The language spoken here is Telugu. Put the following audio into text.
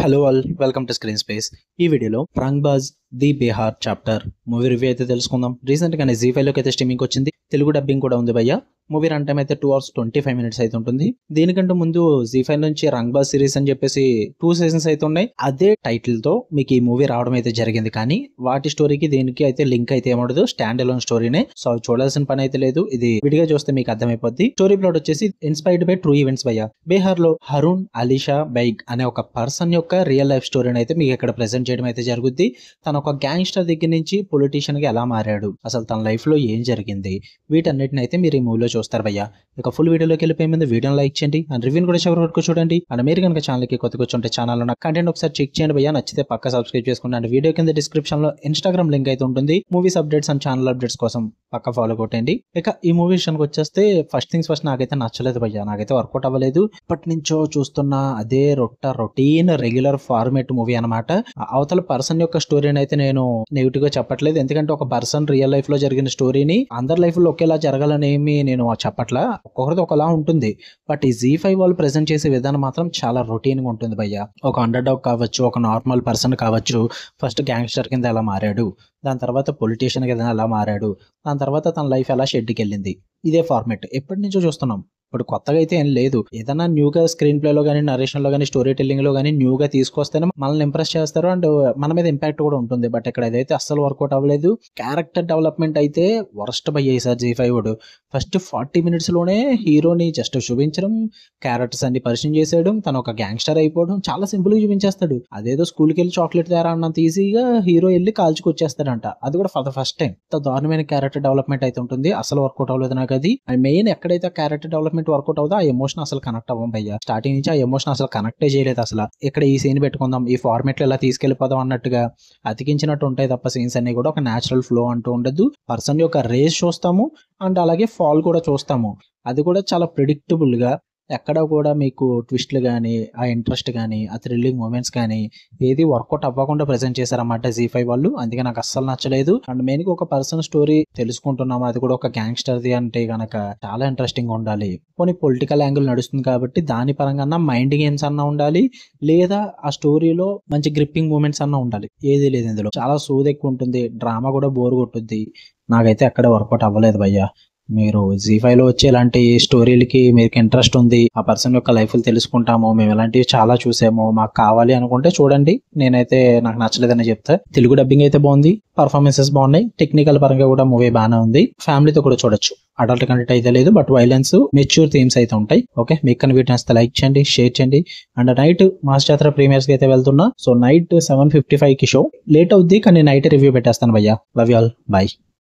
Hello all, welcome to screen space. ఈ వీడియోలో ఫ్రాంక్బాజ్ the Bihar chapter movie review అయితే తెలుసుకుందాం. రీసెంట్ గానే జీ5 లోకి అయితే స్ట్రీమింగ్ వచ్చింది. తెలుగు డబ్బింగ్ కూడా ఉంది భయ్య. మూవీ రన్ టైం అయితే 2 hours 25 minutes అయితే ఉంటుంది. దీనికంటే ముందు జీ5 నుంచి ఫ్రాంక్బాజ్ సిరీస్ అని చెప్పేసి 2 seasons అయితే ఉన్నాయి. అదే టైటిల్ తో మీకు ఈ మూవీ రావడం అయితే జరిగింది. కానీ వాటి స్టోరీకి దీనికి అయితే లింక్ అయితే ఏమడదు, స్టాండ్ అలోన్ స్టోరీనే. సో చూడాల్సిన పని అయితే లేదు. ఇది విడిగా చూస్తే మీకు అర్థమైపోద్ది. స్టోరీ ప్లాట్ వచ్చేసి ఇన్స్పైర్డ్ బై ట్రూ ఈవెంట్స్ భయ్య. బీహార్ లో హరుణ్ అలీషా బైగ్ అనే ఒక పర్సన్ యొక్క రియల్ లైఫ్ స్టోరీని అయితే మీకు ఇక్కడ ప్రెజెంట్ చేయడం అయితే జరుగుద్ది. తన ఒక గ్యాంగ్స్టర్ దగ్గర నుంచి పొలిటీషియన్ గా ఎలా మారాడు, అసలు తన లైఫ్ లో ఏం జరిగింది, వీటన్నిటిని అయితే మీరు ఈ మూవీలో చూస్తారు భయ్య. ఇక ఫుల్ వీడియోలోకి వెళ్ళిపోయే ముందు వీడియోని లైక్ చేయండి అండ్ రివ్యూని కూడా చివరి వరకు చూడండి. అండ్ మీరు కనుక ఛానల్ కి కొత్తగా వచ్చుంటే ఛానల్ ఉన్న కంటెంట్ ఒకసారి చెక్ చేయండి భయ్య. నచ్చితే పక్క సబ్స్క్రైబ్ చేసుకోండి. అండ్ వీడియో కింద డిస్క్రిప్షన్ లో ఇన్స్టాగ్రామ్ లింక్ అయితే ఉంటుంది. Movies updates and channel updates కోసం పక్క ఫాలో కొట్టండి. ఇక ఈ మూవీ విషయానికి వచ్చేస్తే ఫస్ట్ థింగ్స్ ఫస్ట్ నాకైతే నచ్చలేదు భయ్య. నాకైతే వర్కౌట్ అవ్వలేదు. ఇప్పటి నుంచో చూస్తున్న అదే రొటీన్ రెగ్యులర్ ఫార్మేట్ మూవీ అనమాట. అవతల పర్సన్ యొక్క స్టోరీని అయితే నేను నెగిటివ్ గా చెప్పట్లేదు. ఎందుకంటే ఒక పర్సన్ రియల్ లైఫ్ లో జరిగిన స్టోరీని అందరి లైఫ్ లో ఒకేలా జరగాలని ఏమి నేను చెప్పట్లా. ఒక్కొక్కరిది ఒకలా ఉంటుంది. బట్ ఈ జీ5 వాళ్ళు ప్రెజెంట్ చేసే విధానం మాత్రం చాలా రొటీన్ గా ఉంటుంది భయ్య. ఒక అండర్ డాగ్ కావచ్చు, ఒక నార్మల్ పర్సన్ కావచ్చు, ఫస్ట్ గ్యాంగ్స్టర్ కింద ఎలా మారాడు, దాని తర్వాత పొలిటీషియన్ కింద ఎలా మారాడు, దాని తర్వాత తన లైఫ్ ఎలా షెడ్కి వెళ్ళింది. ఇదే ఫార్మేట్ ఎప్పటి నుంచో చూస్తున్నాం. ఇప్పుడు కొత్తగా అయితే ఏం లేదు. ఏదైనా న్యూగా స్క్రీన్ ప్లేలో కానీ, నరేషన్ లో కానీ, స్టోరీ టెల్లింగ్ లో కానీ న్యూగా తీసుకొస్తేనే మనల్ని ఇంప్రెస్ చేస్తారు అండ్ మన మీద ఇంపాక్ట్ కూడా ఉంటుంది. బట్ ఇక్కడ ఇదైతే అస్సలు వర్కౌట్ అవ్వలేదు. క్యారెక్టర్ డెవలప్మెంట్ అయితే వరస్ట్ అయ్యాయి సార్ జీ5 వాడు. ఫస్ట్ 40 minutes లోనే హీరోని జస్ట్ చూపించడం, క్యారెక్టర్స్ అన్ని పరిచయం చేసేయడం, తను ఒక గ్యాంగ్స్టర్ అయిపోవడం చాలా సింపుల్ గా చూపించేస్తాడు. అదేదో స్కూల్కి వెళ్ళి చాక్లెట్ తేరా అన్నంత ఈజీగా హీరో వెళ్ళి కాల్చుకు వచ్చేస్తాడంట. అది కూడా ఫర్ ద ఫస్ట్ టైం. దారుణమైన క్యారెక్టర్ డెవలప్మెంట్ అయితే ఉంటుంది. అసలు వర్కౌట్ అవ్వలేదు నాకు అది. అండ్ మెయిన్ ఎక్కడైతే క్యారెక్టర్ డెవలప్మెంట్ వర్కౌట్ అవుతుందో ఆ ఎమోషన్ అసలు కనెక్ట్ అవ్వం భయ్య. స్టార్టింగ్ నుంచి ఆ ఎమోషన్ అసలు కనెక్టే చేయలేదు. అసలు ఇక్కడ ఈ సీన్ పెట్టుకుందాం, ఈ ఫార్మేట్ లో ఎలా తీసుకెళ్లిపోదాం అన్నట్టుగా అతికించినట్టు ఉంటాయి తప్ప సీన్స్ అన్ని కూడా ఒక న్యాచురల్ ఫ్లో అంటూ ఉండదు. పర్సన్ యొక్క రేస్ చూస్తాము అండ్ అలాగే ఫాల్ కూడా చూస్తాము. అది కూడా చాలా ప్రిడిక్టబుల్ గా, ఎక్కడ కూడా మీకు ట్విస్ట్లు కానీ, ఆ ఇంట్రెస్ట్ కానీ, ఆ థ్రిల్లింగ్ మూమెంట్స్ కానీ ఏది వర్కౌట్ అవ్వకుండా ప్రెజెంట్ చేశారన్నమాట జీ5 వాళ్ళు. అందుకే నాకు అస్సలు నచ్చలేదు. అండ్ మెయిన్ గా ఒక పర్సన్ స్టోరీ తెలుసుకుంటున్నాము, అది కూడా ఒక గ్యాంగ్స్టర్ది అంటే గనక చాలా ఇంట్రెస్టింగ్ ఉండాలి. కొన్ని పొలిటికల్ యాంగిల్ నడుస్తుంది కాబట్టి దాని పరంగా మైండ్ గేమ్స్ అన్నా ఉండాలి, లేదా ఆ స్టోరీలో మంచి గ్రిప్పింగ్ మూమెంట్స్ అన్నా ఉండాలి. ఏది లేదు ఇందులో. చాలా సూది ఎక్కువ ఉంటుంది. డ్రామా కూడా బోర్ కొట్టుద్ది. నాకైతే అక్కడ వర్కౌట్ అవ్వలేదు భయ్య. మీరు జీ5 లో వచ్చే ఇలాంటి స్టోరీలకి మీకు ఇంట్రెస్ట్ ఉంది, ఆ పర్సన్ యొక్క లైఫ్ తెలుసుకుంటాము, మేము ఇలాంటివి చాలా చూసాము, మాకు కావాలి అనుకుంటే చూడండి. నేనైతే నాకు నచ్చలేదని చెప్తా. తెలుగు డబ్బింగ్ అయితే బాగుంది, పర్ఫార్మెన్సెస్ బాగున్నాయి, టెక్నికల్ పరంగా కూడా మూవీ బాగానే ఉంది. ఫ్యామిలీతో కూడా చూడొచ్చు. అడల్ట్ కంటెంట్ అయితే లేదు, బట్ వైలెన్స్, మెచ్యూర్ థీమ్స్ అయితే ఉంటాయి. ఓకే, మీకు కనుక వీటిని వస్తే లైక్ చేయండి, షేర్ చేయండి. అండ్ నైట్ మాస్ జాతర ప్రీమియర్స్ కి అయితే వెళ్తున్నా. సో నైట్ 7:55 షో లేట్ అవుద్ది, కానీ నైట్ రివ్యూ పెట్టేస్తాను భయ్య. Love you all, bye.